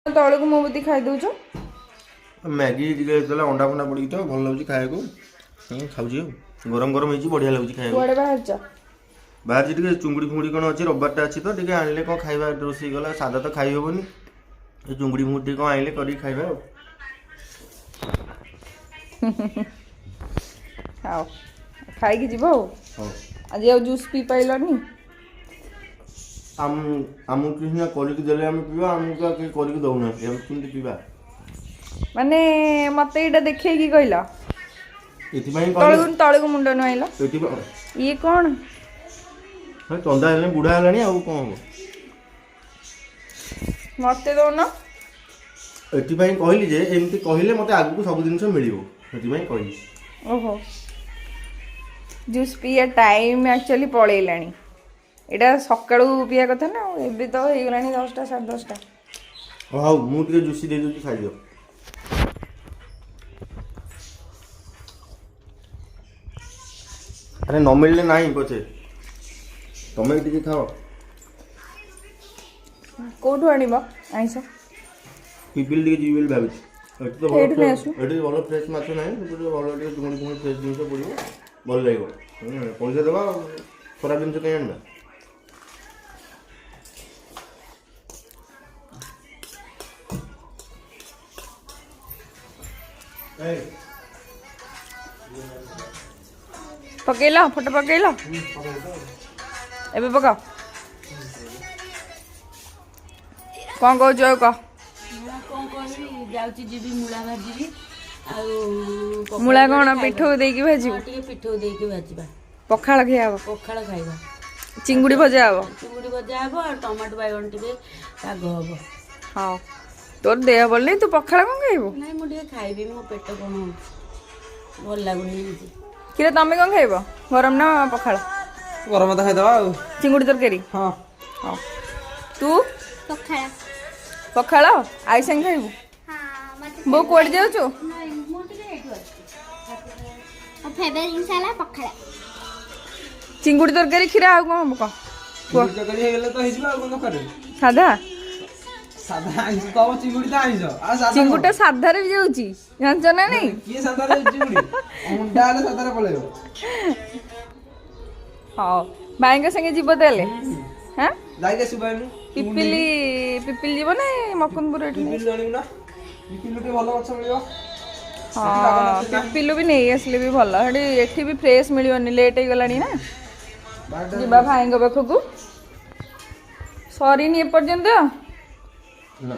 तौल को मोमबत्ती खाई दौच मैगी अंडा फंडा पड़ी तो भल लगे खाया खाऊ गरम गरम हो बढ़िया लगे खाया बाहर जी चुंगुड़ी फुंगुड़ी कौन अच्छे रविवार अच्छी तो टे आने कौन खाଇବା रोसे गला सादा तो खाई हेनी चुंगुड़ी फुंगुड़ी कौन आने कर खाଇବା खाई जीव आज जूस पी पाइलनी आमको किसी करके देले आम पीवा आमको करके दौना केमती पीवा माने मत ये देखे कि कहला तल को मुंड नुआइला ये कौन चंदा है बुढ़ा है आ कौन हम मत दौन ये कहली जे एमती कहले मत आगु सब जिन मिल कहली ओहो जूस पिया टाइम एक्चुअली पलैलानी यहाँ सका पीया कथा ना ए तो हो गला 10टा 10:30 हाँ मुझे जूसी दे दूसरी खाई अरे न मिलने ना पचे तुम टे खाओ कौटू आण आईस पिपिल टे जी भाई तो भल फ्रेश माछ ना भल चुंगड़ी फुंगड़ी फ्रेश जिन पड़ो भल लगे पैसा देवा खराब जिन कहीं आना पकेला फोटो पकेला एबे पका कौन कह जो कह मूला कौन पिठो देकी भाजी पिठो देकी भाजवा पखाड़ खाइबा पखाड़ खाइबा चिंगुड़ी भजा हबो चिंगुड़ी भजा हबो और टमाटो बैगन टिके साग हबो हाँ तोर देह बोल नहीं तू पखाड़ कौन खाइबो नहीं मु टिके खाइबी मो पेट कोन भल लागुनी किरे तमे कौन खाइबो गरम ना पखाड़ गरम तो खाइदबा चिंगुड़ी तरकारी हाँ हाँ तू पखाड़ा पखाड़ आई संग खाइबो हाँ मत बो कोड जाउचो नहीं मोटी के एटु और फेवरेट इंसाला पखाड़ा चिंगुड़ी तरकारी खीरा आ कौन हम कह चिंगुड़ी हे गेले तो हिजबा कोन करे सादा सादा आइस तो चिंगुड़ी तो आइस आ सादा चिंगुटा सादा रे जाउची जानछ ना नहीं किए सादा रे चिंगुड़ी मुंडा रे सादा रे पळेबो हाँ भाई के संगे जीव तेले हाँ जाई के सुबाइनु पिपिली जीव ना मकुंदपुर पिपिल जानिउ ना पिपिल के भलो गछ मिलियो हाँ पिपिलु भी नहीं आसले भी भल एठी भी फ्रेश मिलियोनी लेट हो गलानी ना जीवा भाई पाखक सरीनी एपर्यंत ना